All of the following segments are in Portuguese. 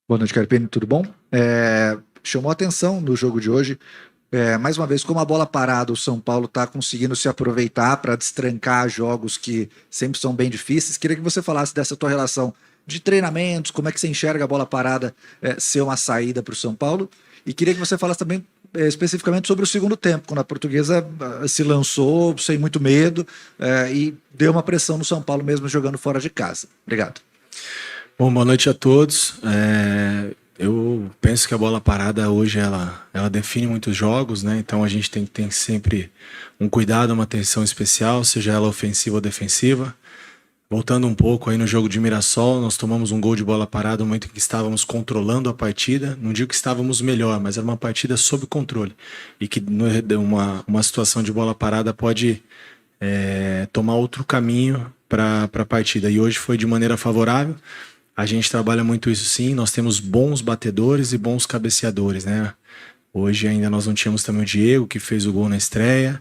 Boa noite, Carpini, tudo bom? Chamou atenção no jogo de hoje, mais uma vez, como a bola parada, o São Paulo está conseguindo se aproveitar para destrancar jogos que sempre são bem difíceis. Queria que você falasse dessa tua relação de treinamentos, como é que você enxerga a bola parada ser uma saída para o São Paulo, e queria que você falasse também especificamente sobre o segundo tempo, quando a Portuguesa se lançou sem muito medo e deu uma pressão no São Paulo mesmo jogando fora de casa. Obrigado. Bom, boa noite a todos. Eu penso que a bola parada hoje ela define muitos jogos, né? Então a gente tem que ter sempre um cuidado, uma atenção especial, seja ela ofensiva ou defensiva. Voltando um pouco aí no jogo de Mirassol, nós tomamos um gol de bola parada no momento em que estávamos controlando a partida. Não digo que estávamos melhor, mas era uma partida sob controle. E que uma situação de bola parada pode tomar outro caminho para a partida. E hoje foi de maneira favorável. A gente trabalha muito isso sim, nós temos bons batedores e bons cabeceadores, né? Hoje ainda nós não tínhamos também o Diego, que fez o gol na estreia.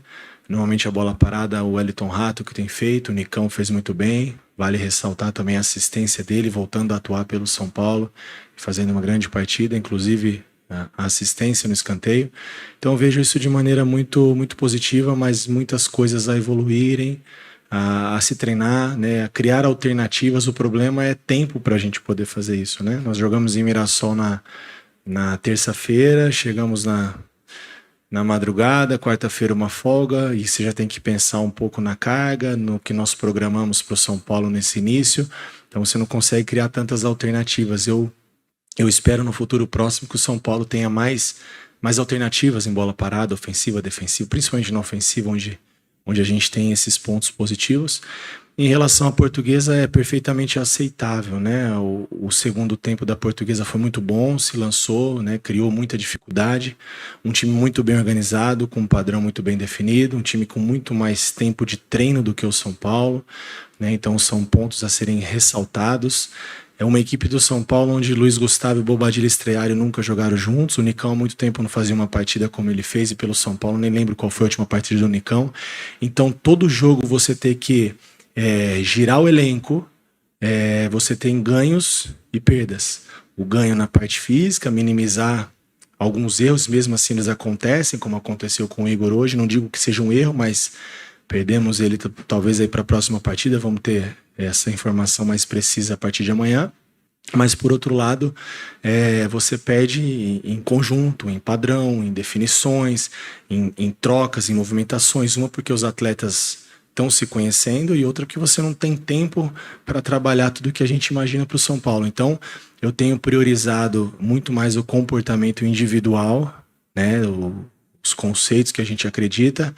Normalmente a bola parada, o Wellington Rato que tem feito, o Nicão fez muito bem. Vale ressaltar também a assistência dele, voltando a atuar pelo São Paulo, fazendo uma grande partida, inclusive a assistência no escanteio. Então eu vejo isso de maneira muito, muito positiva, mas muitas coisas a evoluírem, a se treinar, né, a criar alternativas. O problema é tempo para a gente poder fazer isso, né? Nós jogamos em Mirassol na terça-feira, chegamos na madrugada, quarta-feira uma folga, e você já tem que pensar um pouco na carga, no que nós programamos para o São Paulo nesse início. Então você não consegue criar tantas alternativas. Eu espero no futuro próximo que o São Paulo tenha mais alternativas em bola parada, ofensiva, defensiva, principalmente na ofensiva, onde a gente tem esses pontos positivos. Em relação à Portuguesa, é perfeitamente aceitável, né? O segundo tempo da Portuguesa foi muito bom, se lançou, né? Criou muita dificuldade. Um time muito bem organizado, com um padrão muito bem definido, um time com muito mais tempo de treino do que o São Paulo, né? Então são pontos a serem ressaltados. É uma equipe do São Paulo onde Luiz Gustavo e Bobadilla estrearam nunca jogaram juntos. O Nicão há muito tempo não fazia uma partida como ele fez, e pelo São Paulo nem lembro qual foi a última partida do Nicão. Então todo jogo você tem que girar o elenco, você tem ganhos e perdas. O ganho na parte física, minimizar alguns erros, mesmo assim eles acontecem, como aconteceu com o Igor hoje. Não digo que seja um erro, mas perdemos ele talvez aí para a próxima partida. Vamos ter essa informação mais precisa a partir de amanhã. Mas por outro lado, você perde em conjunto, em padrão, em definições, em trocas, em movimentações. Uma porque os atletas estão se conhecendo, e outra que você não tem tempo para trabalhar tudo que a gente imagina para o São Paulo. Então eu tenho priorizado muito mais o comportamento individual, né, os conceitos que a gente acredita,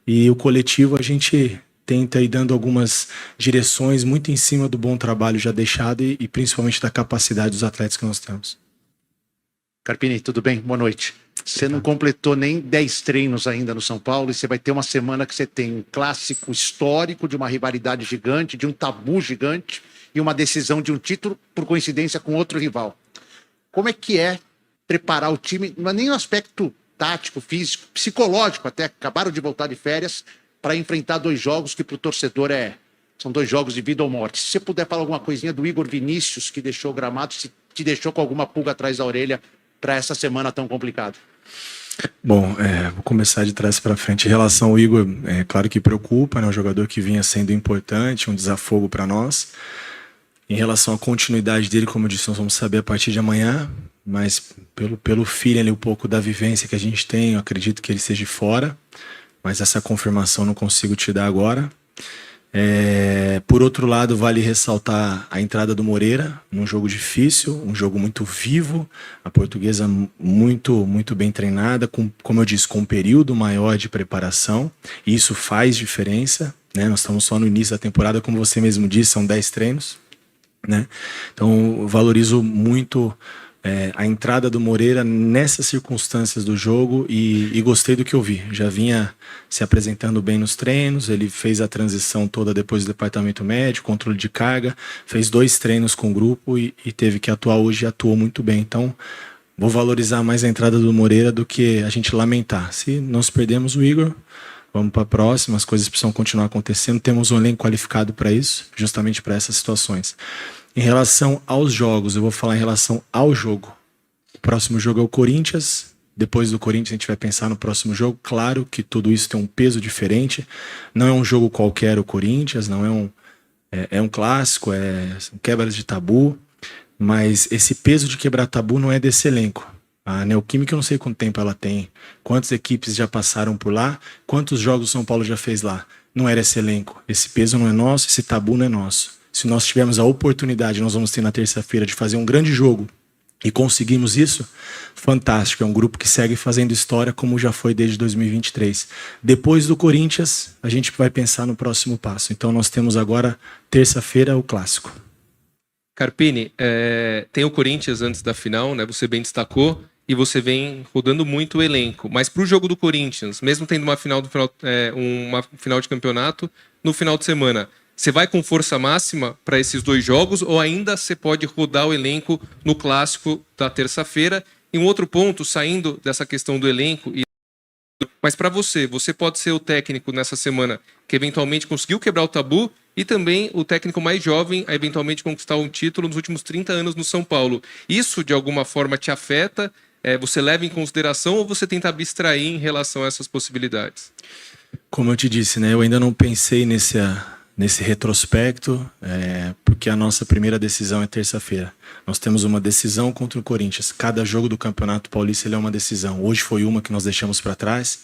e o coletivo a gente tenta ir dando algumas direções muito em cima do bom trabalho já deixado e principalmente da capacidade dos atletas que nós temos. Carpini, tudo bem? Boa noite. Você não completou nem 10 treinos ainda no São Paulo, e você vai ter uma semana que você tem um clássico histórico de uma rivalidade gigante, de um tabu gigante e uma decisão de um título, por coincidência, com outro rival. Como é que é preparar o time, não é nem no aspecto tático, físico, psicológico até, acabaram de voltar de férias, para enfrentar dois jogos que para o torcedor são dois jogos de vida ou morte. Se você puder falar alguma coisinha do Igor Vinícius, que deixou o gramado, se te deixou com alguma pulga atrás da orelha para essa semana tão complicada. Bom, vou começar de trás para frente. Em relação ao Igor, claro que preocupa, né? Um jogador que vinha sendo importante, um desafogo para nós. Em relação à continuidade dele, como eu disse, nós vamos saber a partir de amanhã, mas pelo feeling ali, um pouco da vivência que a gente tem, eu acredito que ele esteja fora, mas essa confirmação não consigo te dar agora. Por outro lado, vale ressaltar a entrada do Moreira num jogo difícil, um jogo muito vivo, a Portuguesa muito, muito bem treinada, como eu disse, com um período maior de preparação, e isso faz diferença, né? Nós estamos só no início da temporada, como você mesmo disse, são 10 treinos, né? Então eu valorizo muito a entrada do Moreira nessas circunstâncias do jogo, e gostei do que eu vi. Já vinha se apresentando bem nos treinos, ele fez a transição toda depois do departamento médico, controle de carga, fez 2 treinos com o grupo e teve que atuar hoje, e atuou muito bem. Então vou valorizar mais a entrada do Moreira do que a gente lamentar. Se nós perdemos o Igor, vamos para a próxima, as coisas precisam continuar acontecendo, temos um elenco qualificado para isso, justamente para essas situações. Em relação aos jogos, eu vou falar em relação ao jogo. O próximo jogo é o Corinthians. Depois do Corinthians, a gente vai pensar no próximo jogo. Claro que tudo isso tem um peso diferente. Não é um jogo qualquer o Corinthians, não é um clássico, são quebras de tabu. Mas esse peso de quebrar tabu não é desse elenco. A Neoquímica, eu não sei quanto tempo ela tem, quantas equipes já passaram por lá, quantos jogos o São Paulo já fez lá. Não era esse elenco. Esse peso não é nosso, esse tabu não é nosso. Se nós tivermos a oportunidade, nós vamos ter na terça-feira de fazer um grande jogo e conseguimos isso, fantástico. É um grupo que segue fazendo história como já foi desde 2023. Depois do Corinthians, a gente vai pensar no próximo passo. Então nós temos agora, terça-feira, o clássico. Carpini, tem o Corinthians antes da final, né? Você bem destacou, e você vem rodando muito o elenco. Mas para o jogo do Corinthians, mesmo tendo uma final de campeonato no final de semana, você vai com força máxima para esses 2 jogos ou ainda você pode rodar o elenco no clássico da terça-feira? E um outro ponto, saindo dessa questão do elenco, mas para você pode ser o técnico nessa semana que eventualmente conseguiu quebrar o tabu e também o técnico mais jovem a eventualmente conquistar um título nos últimos 30 anos no São Paulo. Isso de alguma forma te afeta? Você leva em consideração ou você tenta abstrair em relação a essas possibilidades? Como eu te disse, né, eu ainda não pensei nesse retrospecto, porque a nossa primeira decisão é terça-feira. Nós temos uma decisão contra o Corinthians. Cada jogo do Campeonato Paulista ele é uma decisão. Hoje foi uma que nós deixamos para trás.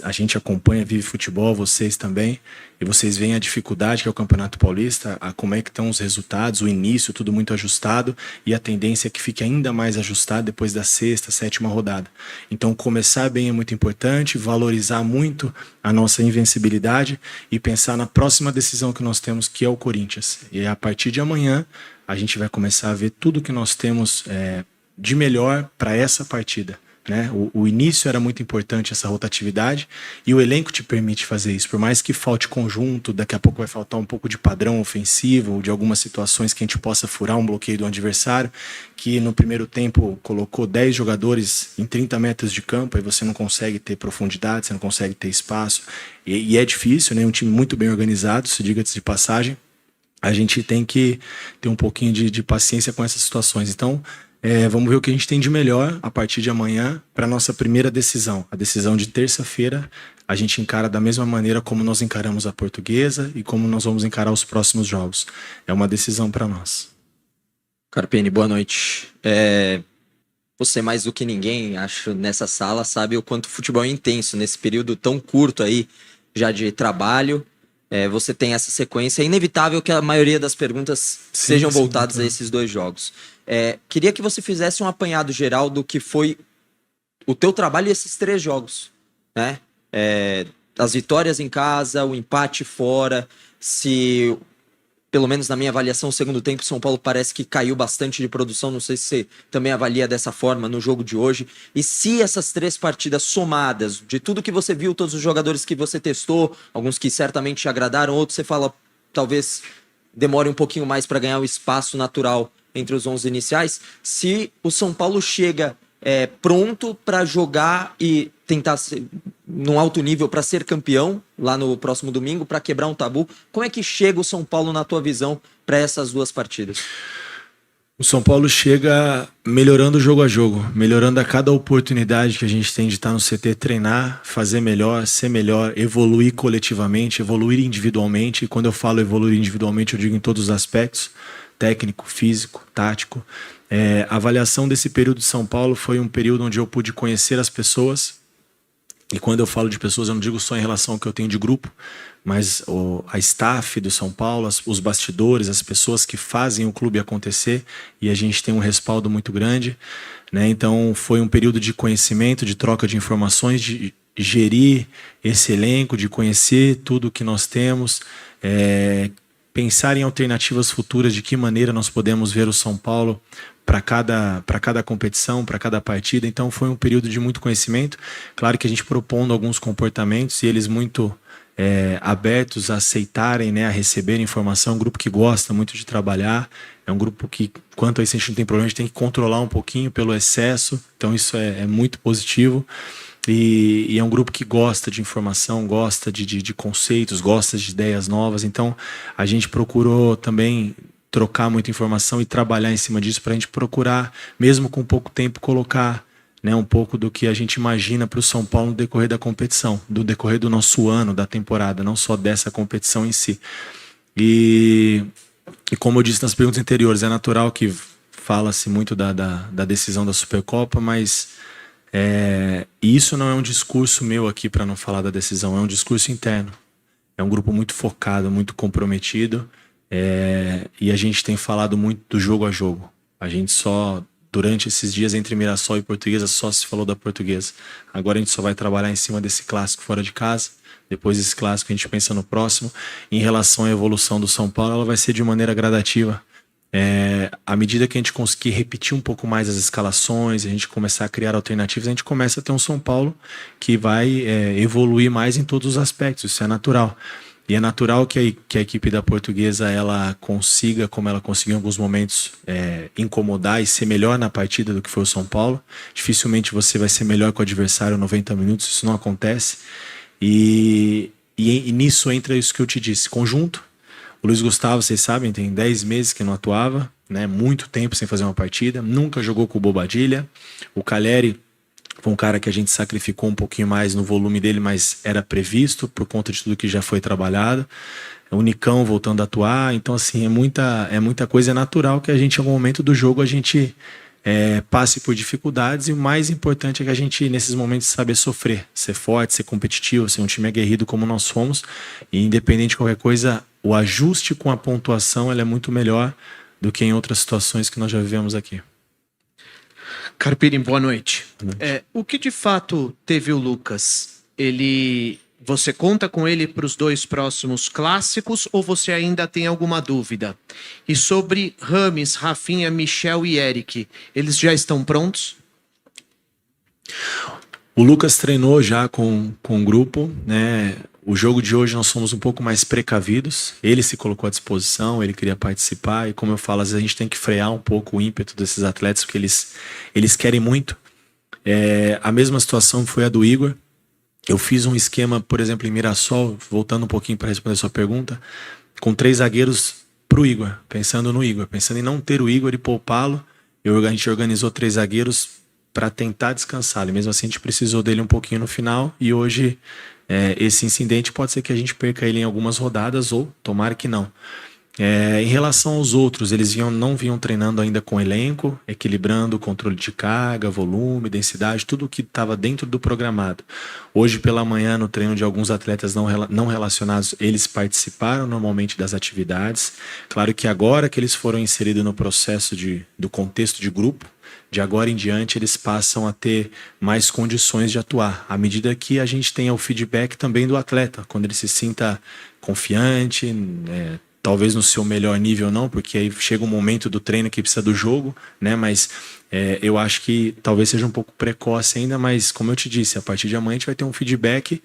A gente acompanha, vive futebol, vocês também. E vocês veem a dificuldade que é o Campeonato Paulista, como é que estão os resultados, o início, tudo muito ajustado. E a tendência é que fique ainda mais ajustado depois da 6ª, 7ª rodada. Então começar bem é muito importante, valorizar muito a nossa invencibilidade e pensar na próxima decisão que nós temos, que é o Corinthians. E a partir de amanhã, a gente vai começar a ver tudo que nós temos de melhor para essa partida. Né? O início era muito importante, essa rotatividade, e o elenco te permite fazer isso. Por mais que falte conjunto, daqui a pouco vai faltar um pouco de padrão ofensivo, de algumas situações que a gente possa furar um bloqueio do adversário, que no primeiro tempo colocou 10 jogadores em 30 metros de campo, aí você não consegue ter profundidade, você não consegue ter espaço, e é difícil, né? Um time muito bem organizado, se diga-se de passagem. A gente tem que ter um pouquinho de paciência com essas situações. Então, vamos ver o que a gente tem de melhor a partir de amanhã para a nossa primeira decisão. A decisão de terça-feira, a gente encara da mesma maneira como nós encaramos a Portuguesa e como nós vamos encarar os próximos jogos. É uma decisão para nós. Carpini, boa noite. Você mais do que ninguém, acho, nessa sala, sabe o quanto o futebol é intenso nesse período tão curto aí já de trabalho. Você tem essa sequência. É inevitável que a maioria das perguntas sejam voltadas a esses 2 jogos. Queria que você fizesse um apanhado geral do que foi o teu trabalho esses 3 jogos, né? As vitórias em casa, o empate fora, se, pelo menos na minha avaliação, o segundo tempo, São Paulo parece que caiu bastante de produção, não sei se você também avalia dessa forma no jogo de hoje, e se essas 3 partidas somadas, de tudo que você viu, todos os jogadores que você testou, alguns que certamente te agradaram, outros você fala, talvez demore um pouquinho mais para ganhar o espaço natural entre os 11 iniciais, se o São Paulo chega pronto para jogar e tentar ser num alto nível para ser campeão lá no próximo domingo, para quebrar um tabu, como é que chega o São Paulo na tua visão para essas 2 partidas? O São Paulo chega melhorando jogo a jogo, melhorando a cada oportunidade que a gente tem de estar no CT, treinar, fazer melhor, ser melhor, evoluir coletivamente, evoluir individualmente. E quando eu falo evoluir individualmente, eu digo em todos os aspectos, técnico, físico, tático. A avaliação desse período de São Paulo foi um período onde eu pude conhecer as pessoas. E quando eu falo de pessoas, eu não digo só em relação ao que eu tenho de grupo, mas a staff do São Paulo, os bastidores, as pessoas que fazem o clube acontecer, e a gente tem um respaldo muito grande, né? Então foi um período de conhecimento, de troca de informações, de gerir esse elenco, de conhecer tudo que nós temos, pensar em alternativas futuras, de que maneira nós podemos ver o São Paulo para cada competição, para cada partida. Então foi um período de muito conhecimento. Claro que a gente propondo alguns comportamentos e eles muito abertos a aceitarem, né, a receber informação. Um grupo que gosta muito de trabalhar. É um grupo que, quanto a isso, a gente não tem problema, a gente tem que controlar um pouquinho pelo excesso. Então isso é muito positivo. E é um grupo que gosta de informação, gosta de conceitos, gosta de ideias novas. Então a gente procurou também trocar muita informação e trabalhar em cima disso para a gente procurar, mesmo com pouco tempo, colocar, né, um pouco do que a gente imagina para o São Paulo no decorrer da competição, do decorrer do nosso ano, da temporada, não só dessa competição em si. E como eu disse nas perguntas anteriores, é natural que fala-se muito da decisão da Supercopa, mas isso não é um discurso meu aqui para não falar da decisão, é um discurso interno. É um grupo muito focado, muito comprometido, e a gente tem falado muito do jogo a jogo. A gente só, durante esses dias entre Mirassol e Portuguesa, só se falou da Portuguesa. Agora a gente só vai trabalhar em cima desse clássico fora de casa. Depois desse clássico a gente pensa no próximo. Em relação à evolução do São Paulo, ela vai ser de maneira gradativa. À medida que a gente conseguir repetir um pouco mais as escalações, a gente começar a criar alternativas, a gente começa a ter um São Paulo que vai evoluir mais em todos os aspectos. Isso é natural. E é natural que a equipe da Portuguesa ela consiga, como ela conseguiu em alguns momentos, incomodar e ser melhor na partida do que foi o São Paulo. Dificilmente você vai ser melhor com o adversário 90 minutos, isso não acontece. E nisso entra isso que eu te disse, conjunto. O Luiz Gustavo, vocês sabem, tem 10 meses que não atuava, né? Muito tempo sem fazer uma partida, nunca jogou com o Bobadilla. O Calleri foi um cara que a gente sacrificou um pouquinho mais no volume dele, mas era previsto por conta de tudo que já foi trabalhado. O Nicão voltando a atuar, então assim, é muita coisa, é natural que a gente, em algum momento do jogo, a gente passe por dificuldades, e o mais importante é que a gente, nesses momentos, saber sofrer, ser forte, ser competitivo, ser um time aguerrido como nós fomos, e independente de qualquer coisa, o ajuste com a pontuação ela é muito melhor do que em outras situações que nós já vivemos aqui. Carpini, boa noite. Boa noite. O que de fato teve o Lucas? Você conta com ele para os 2 próximos clássicos ou você ainda tem alguma dúvida? E sobre Rames, Rafinha, Michel e Eric, eles já estão prontos? O Lucas treinou já com o grupo, né? O jogo de hoje nós fomos um pouco mais precavidos. Ele se colocou à disposição, ele queria participar, e como eu falo, às vezes a gente tem que frear um pouco o ímpeto desses atletas, porque eles querem muito. A mesma situação foi a do Igor. Eu fiz um esquema, por exemplo, em Mirassol, voltando um pouquinho para responder a sua pergunta, com 3 zagueiros pro Igor, pensando no Igor, pensando em não ter o Igor e poupá-lo. A gente organizou 3 zagueiros para tentar descansar. E mesmo assim a gente precisou dele um pouquinho no final, e hoje esse incidente pode ser que a gente perca ele em algumas rodadas, ou tomara que não. Em relação aos outros, eles não vinham treinando ainda com elenco, equilibrando o controle de carga, volume, densidade, tudo o que estava dentro do programado. Hoje pela manhã, no treino de alguns atletas não relacionados, eles participaram normalmente das atividades. Claro que agora que eles foram inseridos no processo do contexto de grupo, de agora em diante eles passam a ter mais condições de atuar, à medida que a gente tenha o feedback também do atleta, quando ele se sinta confiante, talvez no seu melhor nível não, porque aí chega um momento do treino que precisa do jogo, né? Mas eu acho que talvez seja um pouco precoce ainda, mas como eu te disse, a partir de amanhã a gente vai ter um feedback.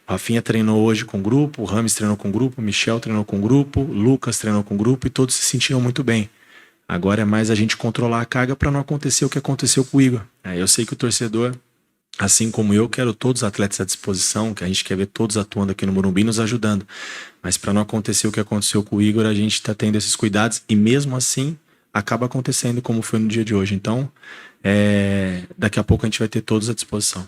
O Rafinha treinou hoje com o grupo, o Rames treinou com o grupo, o Michel treinou com o grupo, o Lucas treinou com o grupo, e todos se sentiram muito bem. Agora é mais a gente controlar a carga para não acontecer o que aconteceu com o Igor. Eu sei que o torcedor, assim como eu, quero todos os atletas à disposição, que a gente quer ver todos atuando aqui no Morumbi, nos ajudando. Mas para não acontecer o que aconteceu com o Igor, a gente está tendo esses cuidados, e mesmo assim acaba acontecendo como foi no dia de hoje. Então, daqui a pouco a gente vai ter todos à disposição.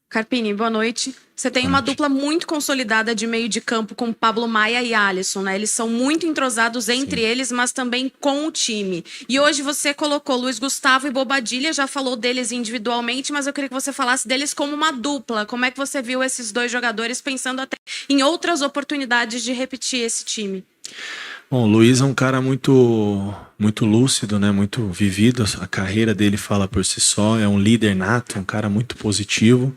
Carpini, boa noite. Você tem uma dupla muito consolidada de meio de campo com Pablo Maia e Alisson, né? Eles são muito entrosados entre eles, mas também com o time. E hoje você colocou Luiz Gustavo e Bobadilla, já falou deles individualmente, mas eu queria que você falasse deles como uma dupla. Como é que você viu esses 2 jogadores, pensando até em outras oportunidades de repetir esse time? Bom, o Luiz é um cara muito lúcido, né? Muito vivido. A carreira dele fala por si só. É um líder nato, um cara muito positivo,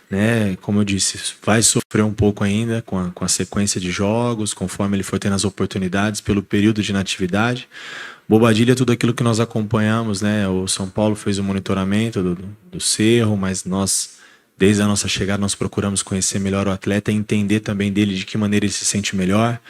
né? Como eu disse, vai sofrer um pouco ainda com a sequência de jogos, conforme ele for tendo as oportunidades, pelo período de inatividade. Bobadilla é tudo aquilo que nós acompanhamos, né? O São Paulo fez o monitoramento do Cerro, mas nós, desde a nossa chegada, nós procuramos conhecer melhor o atleta e entender também dele de que maneira ele se sente melhor.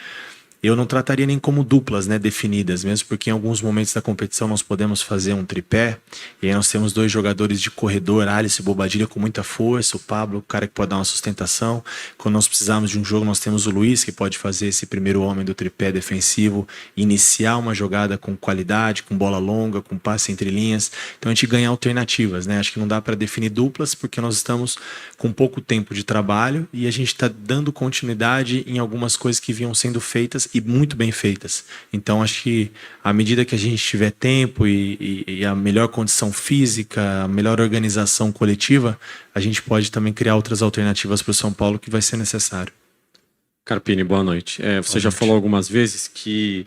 eu não trataria nem como duplas, né, definidas, mesmo porque em alguns momentos da competição nós podemos fazer um tripé, e aí nós temos 2 jogadores de corredor, Alisson e Bobadilha, com muita força, o Pablo, o cara que pode dar uma sustentação. Quando nós precisarmos de um jogo, nós temos o Luiz, que pode fazer esse primeiro homem do tripé defensivo, iniciar uma jogada com qualidade, com bola longa, com passe entre linhas. Então a gente ganha alternativas, né? Acho que não dá para definir duplas, porque nós estamos com pouco tempo de trabalho e a gente está dando continuidade em algumas coisas que vinham sendo feitas e muito bem feitas. Então acho que à medida que a gente tiver tempo e a melhor condição física, a melhor organização coletiva, a gente pode também criar outras alternativas para o São Paulo que vai ser necessário. Carpini, boa noite. Você já falou algumas vezes que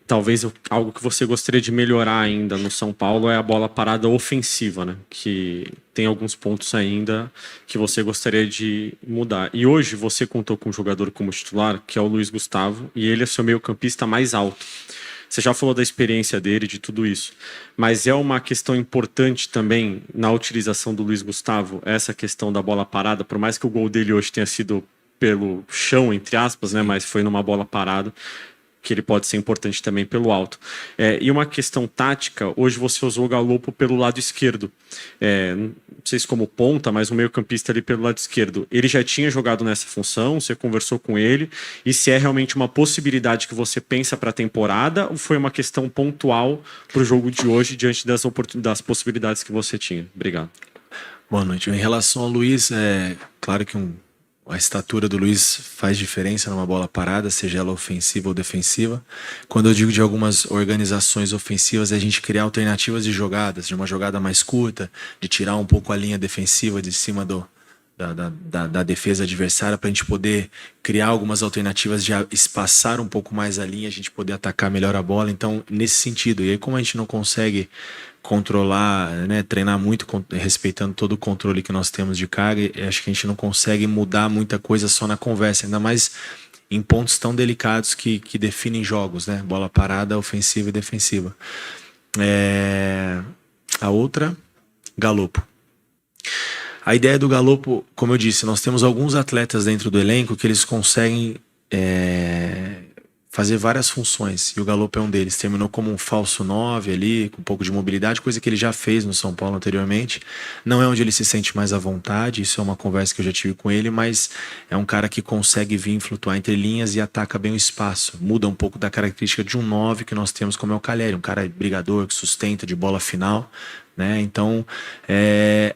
talvez algo que você gostaria de melhorar ainda no São Paulo é a bola parada ofensiva, né? Que tem alguns pontos ainda que você gostaria de mudar. E hoje você contou com um jogador como titular, que é o Luiz Gustavo, e ele é seu meio-campista mais alto. Você já falou da experiência dele, de tudo isso, mas é uma questão importante também na utilização do Luiz Gustavo, essa questão da bola parada, por mais que o gol dele hoje tenha sido pelo chão, entre aspas, né? Mas foi numa bola parada, que ele pode ser importante também pelo alto. E uma questão tática, hoje você usou o Galopo pelo lado esquerdo. Não sei se como ponta, mas o meio-campista ali pelo lado esquerdo. Ele já tinha jogado nessa função, você conversou com ele, e se é realmente uma possibilidade que você pensa para a temporada, ou foi uma questão pontual para o jogo de hoje, diante das possibilidades que você tinha? Obrigado. Boa noite. Em relação ao Luiz, claro que a estatura do Luiz faz diferença numa bola parada, seja ela ofensiva ou defensiva. Quando eu digo de algumas organizações ofensivas, é a gente criar alternativas de jogadas, de uma jogada mais curta, de tirar um pouco a linha defensiva de cima da defesa adversária, para a gente poder criar algumas alternativas de espaçar um pouco mais a linha, a gente poder atacar melhor a bola. Então, nesse sentido, e aí como a gente não consegue controlar, né, treinar muito respeitando todo o controle que nós temos de carga, acho que a gente não consegue mudar muita coisa só na conversa, ainda mais em pontos tão delicados que definem jogos, né? Bola parada, ofensiva e defensiva. A outra, Galopo. A ideia do Galopo, como eu disse, nós temos alguns atletas dentro do elenco que eles conseguem fazer várias funções, e o Galopo é um deles. Terminou como um falso 9 ali, com um pouco de mobilidade, coisa que ele já fez no São Paulo anteriormente. Não é onde ele se sente mais à vontade, isso é uma conversa que eu já tive com ele, mas é um cara que consegue vir flutuar entre linhas e ataca bem o espaço. Muda um pouco da característica de um 9 que nós temos, como é o Calleri, um cara brigador, que sustenta de bola final, né? Então,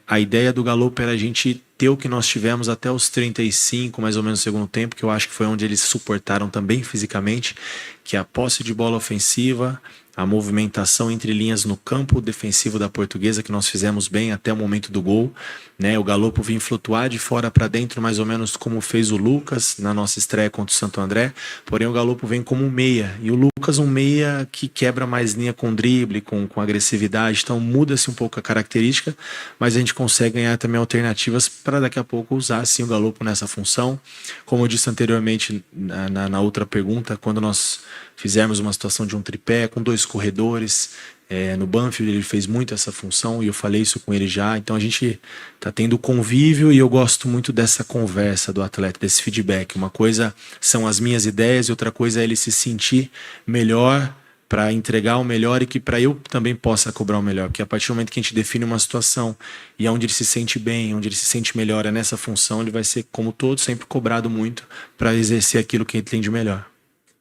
a ideia do Galopo era a gente ter o que nós tivemos até os 35, mais ou menos, no segundo tempo, que eu acho que foi onde eles suportaram também fisicamente, que é a posse de bola ofensiva, a movimentação entre linhas no campo defensivo da Portuguesa, que nós fizemos bem até o momento do gol, né? O Galopo vinha flutuar de fora para dentro, mais ou menos como fez o Lucas na nossa estreia contra o Santo André, porém o Galopo vem como um meia, e o Lucas um meia que quebra mais linha com drible, com agressividade, então muda-se um pouco a característica, mas a gente consegue ganhar também alternativas para daqui a pouco usar sim o Galopo nessa função. Como eu disse anteriormente na outra pergunta, quando nós fizermos uma situação de um tripé com 2 corredores, no Banfield ele fez muito essa função e eu falei isso com ele já. Então a gente está tendo convívio e eu gosto muito dessa conversa do atleta, desse feedback. Uma coisa são as minhas ideias e outra coisa é ele se sentir melhor para entregar o melhor e que para eu também possa cobrar o melhor. Porque a partir do momento que a gente define uma situação e é onde ele se sente bem, onde ele se sente melhor é nessa função, ele vai ser, como todo, sempre cobrado muito para exercer aquilo que ele tem de melhor.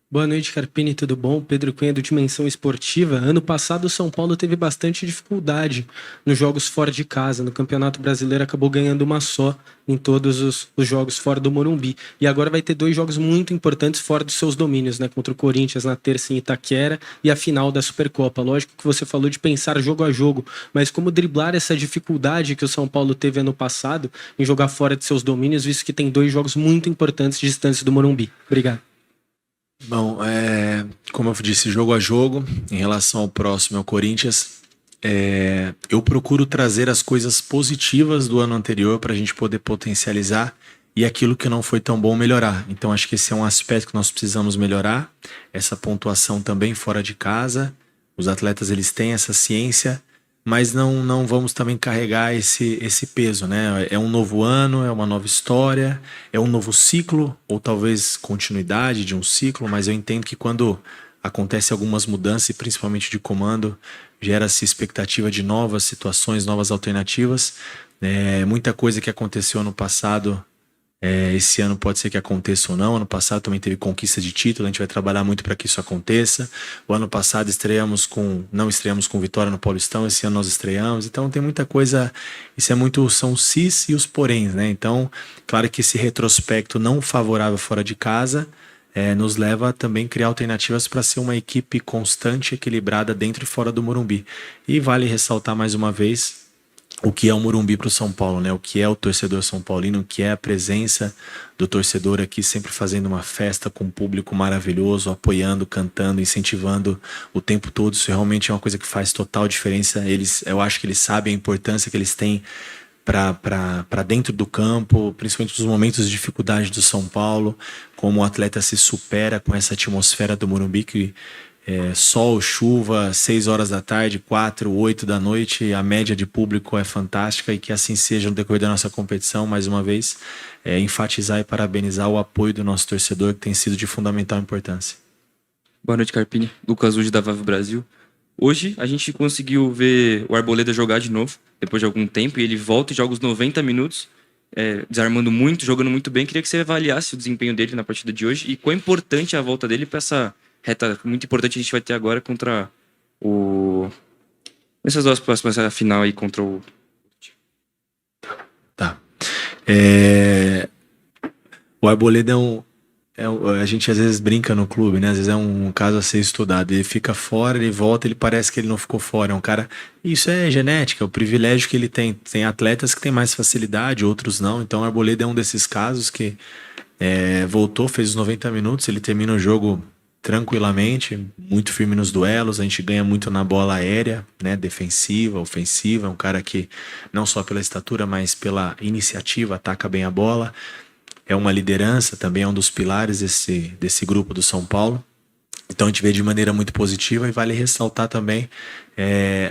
Boa noite, Carpini, tudo bom? Pedro Cunha do Dimensão Esportiva. Ano passado o São Paulo teve bastante dificuldade nos jogos fora de casa. No Campeonato Brasileiro acabou ganhando uma só em todos os jogos fora do Morumbi. E agora vai ter 2 jogos muito importantes fora dos seus domínios, né? Contra o Corinthians na terça em Itaquera e a final da Supercopa. Lógico que você falou de pensar jogo a jogo, mas como driblar essa dificuldade que o São Paulo teve ano passado em jogar fora de seus domínios, visto que tem 2 jogos muito importantes distantes do Morumbi? Obrigado. Bom, como eu disse, jogo a jogo, em relação ao próximo, ao Corinthians, eu procuro trazer as coisas positivas do ano anterior para a gente poder potencializar e aquilo que não foi tão bom melhorar. Então acho que esse é um aspecto que nós precisamos melhorar, essa pontuação também fora de casa. Os atletas eles têm essa ciência, mas não vamos também carregar esse peso, né? É um novo ano, é uma nova história, é um novo ciclo, ou talvez continuidade de um ciclo, mas eu entendo que quando acontecem algumas mudanças, e principalmente de comando, gera-se expectativa de novas situações, novas alternativas. Muita coisa que aconteceu ano passado, esse ano pode ser que aconteça ou não. Ano passado também teve conquista de título, a gente vai trabalhar muito para que isso aconteça. O ano passado não estreamos com vitória no Paulistão, esse ano nós estreamos. Então tem muita coisa, são os sis e os poréns, né? Então, claro que esse retrospecto não favorável fora de casa nos leva a também criar alternativas para ser uma equipe constante, equilibrada dentro e fora do Morumbi. E vale ressaltar mais uma vez o que é o Morumbi para o São Paulo, né? O que é o torcedor São Paulino, o que é a presença do torcedor aqui sempre fazendo uma festa com um público maravilhoso, apoiando, cantando, incentivando o tempo todo. Isso realmente é uma coisa que faz total diferença. Eu acho que eles sabem a importância que eles têm para dentro do campo, principalmente nos momentos de dificuldade do São Paulo, como o atleta se supera com essa atmosfera do Morumbi, que sol, chuva, 6 horas da tarde, 4, 8 da noite, a média de público é fantástica, e que assim seja no decorrer da nossa competição. Mais uma vez, enfatizar e parabenizar o apoio do nosso torcedor, que tem sido de fundamental importância. Boa noite, Carpini. Lucas Ude da VAV Brasil. Hoje a gente conseguiu ver o Arboleda jogar de novo, depois de algum tempo, e ele volta e joga os 90 minutos, desarmando muito, jogando muito bem. Queria que você avaliasse o desempenho dele na partida de hoje e quão importante é a volta dele para essa reta muito importante que a gente vai ter agora contra nessas duas próximas, a final aí contra o... Tá. O Arboleda a gente às vezes brinca no clube, né? Às vezes é um caso a ser estudado. Ele fica fora, ele volta, ele parece que ele não ficou fora. É um cara... Isso é genética, é o privilégio que ele tem. Tem atletas que têm mais facilidade, outros não. Então o Arboleda é um desses casos que voltou, fez os 90 minutos, ele termina o jogo tranquilamente, muito firme nos duelos. A gente ganha muito na bola aérea, né? Defensiva, ofensiva. É um cara que não só pela estatura, mas pela iniciativa, ataca bem a bola. É uma liderança, também é um dos pilares desse grupo do São Paulo. Então a gente vê de maneira muito positiva, e vale ressaltar também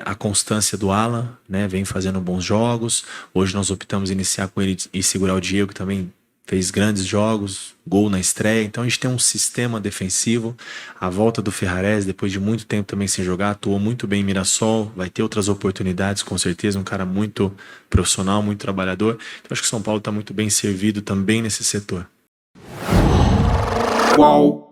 a constância do Alan, né? Vem fazendo bons jogos. Hoje nós optamos em iniciar com ele e segurar o Diego, que também fez grandes jogos, gol na estreia. Então a gente tem um sistema defensivo. A volta do Ferrarese, depois de muito tempo também sem jogar, atuou muito bem em Mirassol, vai ter outras oportunidades com certeza, um cara muito profissional, muito trabalhador. Então acho que o São Paulo está muito bem servido também nesse setor. Qual